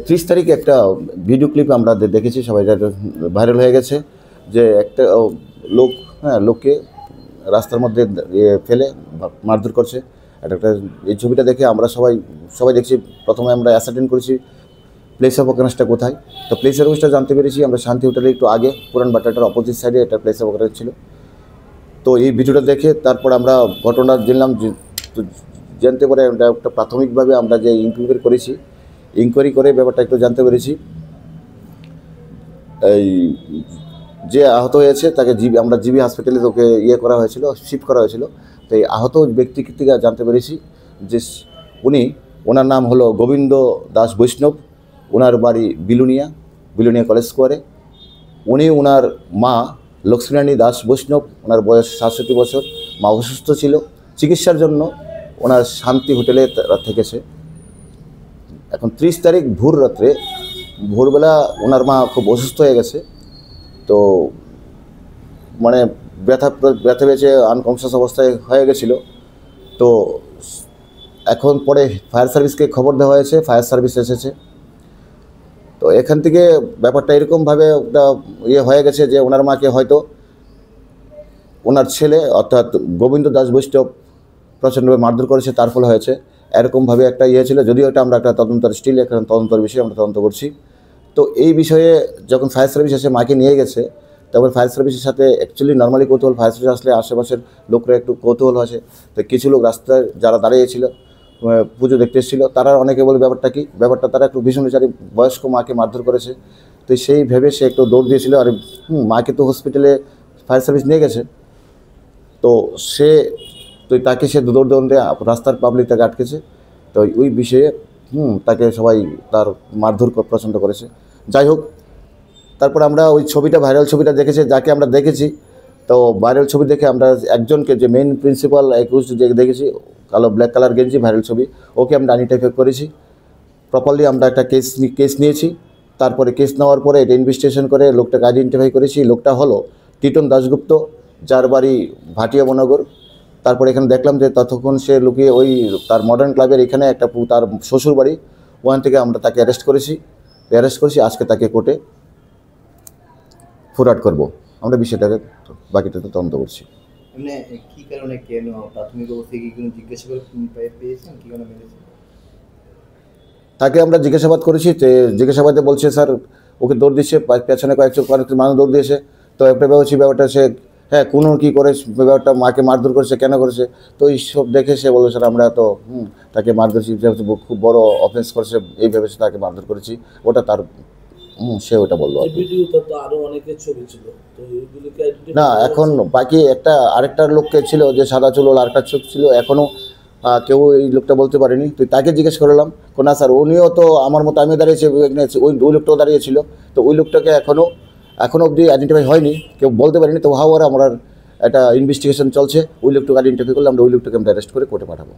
30 তারিখে একটা video clip আমরা দেখেছি, সবাই ভাইরাল হয়ে গেছে, যে একটা লোক লোককে রাস্তার মধ্যে ফেলে মারধর করছে। একটা এই ছবিটা দেখে আমরা সবাই দেখছি। প্রথমে আমরা অ্যাসার্টেন করেছি প্লেস অফ অকারেন্সটা কোথায়। তো প্লেস অফ অকারেন্সটা জানতে পেরেছি আমরা শান্তি হোটেলের একটু আগে, পুরান বাটাটার অপোজিট সাইডে এটা প্লেস অফ অকারেন্স ছিল। তো এই ভিডিওটা দেখে তারপর আমরা ঘটনা জানতে পারে একটা প্রাথমিকভাবে আমরা যে ইনকোয়ারি করে ব্যাপারটা একটু জানতে পেরেছি। এই যে আহত হয়েছে তাকে আমরা জিবি হসপিটালে তোকে করা হয়েছিল, শিফট করা হয়েছিল। তো এই আহত ব্যক্তি থেকে জানতে পেরেছি যে ওনার নাম হলো গোবিন্দ দাস বৈষ্ণব, ওনার বাড়ি বিলুনিয়া কলেজ স্কোয়ারে। ওনার মা লক্ষ্মীরানী দাস বৈষ্ণব, ওনার বয়স 67 বছর। মা অসুস্থ ছিল, চিকিৎসার জন্য ওনার শান্তি হোটেলে থেকেছে। এখন 30 তারিখ ভোরবেলা ওনার মা খুব অসুস্থ হয়ে গেছে। তো মানে ব্যথা পেয়েছে, আনকনসিয়াস অবস্থায় হয়ে গেছিলো। তো এখন পরে ফায়ার সার্ভিসকে খবর দেওয়া হয়েছে, ফায়ার সার্ভিস এসেছে। তো এখান থেকে ব্যাপারটা এরকমভাবে একটা হয়ে গেছে যে ওনার মাকে হয়তো ওনার ছেলে অর্থাৎ গোবিন্দ দাস বৈষ্ণব প্রচণ্ডভাবে মারধর করেছে, তার ফলে হয়েছে। এরকমভাবে একটা ছিল, যদিও এটা আমরা একটা তদন্তের বিষয়ে আমরা তদন্ত করছি। তো এই বিষয়ে যখন ফায়ার সার্ভিস এসে মাকে নিয়ে গেছে, তখন ফায়ার সার্ভিসের সাথে অ্যাকচুয়ালি নর্মালি কৌতূহল, ফায়ার সার্ভিস আসলে আশেপাশের লোকরা একটু কৌতূহল আছে। তো কিছু লোক রাস্তায় যারা দাঁড়িয়েছিল পুজো দেখতে এসেছিলো, তারা অনেকে বলে ব্যাপারটা তারা একটু ভীষণচারী বয়স্ক মাকে মারধর করেছে। তো সেই ভেবে সে একটু দৌড় দিয়েছিল। আর মাকে তো হসপিটালে ফায়ার সার্ভিস নিয়ে গেছে। তো তাকে সে দৌড়ে রাস্তার পাবলিক তাকে আটকেছে। তো ওই বিষয়ে তাকে সবাই তার মারধর প্রচণ্ড করেছে। যাই হোক, তারপর আমরা ওই ভাইরাল ছবিটা দেখেছি, যাকে আমরা দেখেছি। তো ভাইরাল ছবি দেখে আমরা একজনকে, যে মেইন প্রিন্সিপাল যে দেখেছি, ব্ল্যাক কালার গেঞ্জি, ভাইরাল ছবি, ওকে আমরা আইডেন্টিফাই করেছি প্রপারলি। আমরা একটা কেস নিয়েছি। তারপরে কেস নেওয়ার পরে এটা ইনভেস্টিগেশন করে লোকটাকে আইডেন্টিফাই করেছি। লোকটা হলো টিটন দাশগুপ্ত, যার বাড়ি ভাটিয়া বনগর। তারপরে এখানে দেখলাম যে ততক্ষণ সে লুকিয়ে তার মডার্ন ক্লাবের এখানে একটা তার শ্বশুর বাড়ি, ওখান থেকে আমরা তাকে অ্যারেস্ট করেছি। আজকে তাকে কোর্টে ফরওয়ার্ড করব। আমরা বিষয়টাকে বাকিটাতে তদন্ত করছি। কি কারণে, কেন, প্রাথমিক অবস্থায় কি কোনো জিজ্ঞাসাবাদ পেয়েছেন, কি কারণে মেরেছে? তাকে আমরা জিজ্ঞাসাবাদ করেছি। জিজ্ঞাসাবাদে বলছে স্যার ওকে দৌড় দিচ্ছে, পেছনে কয়েকজন মানুষ দৌড় দিয়েছে। তো একটা ব্যাপারটা সে কোনো কী করে ব্যাপারটা মাকে মারধর করেছে, কেন করেছে। তো এইসব দেখে সে বললো স্যার আমরা তো তাকে মারধর খুব বড় অফেন্স করেছে, এইভাবে তাকে মারধর করেছি। ওটা তার সে ওটা বললো। না, এখন বাকি আরেকটা লোককে ছিল যে সাদা চুল, আরেকটা চোখ ছিল, এখনও কেউ এই লোকটা বলতে পারেনি। তো তাকে জিজ্ঞেস করলাম, না স্যার উনিও তো আমার মতো আমিও দাঁড়িয়েছি, ওই লোকটাও দাঁড়িয়েছিল। তো ওই লোকটাকে এখনও অবধি আইডেন্টিফাই হয়নি, কেউ বলতে পারেনি। তো আমরা একটা ইনভেস্টিগেশন চলছে, ওই লোকটাকে আইডেন্টিফাই করলে আমরা ওই লোকটাকে আমরা অ্যারেস্ট করে কোর্টে পাঠাবো।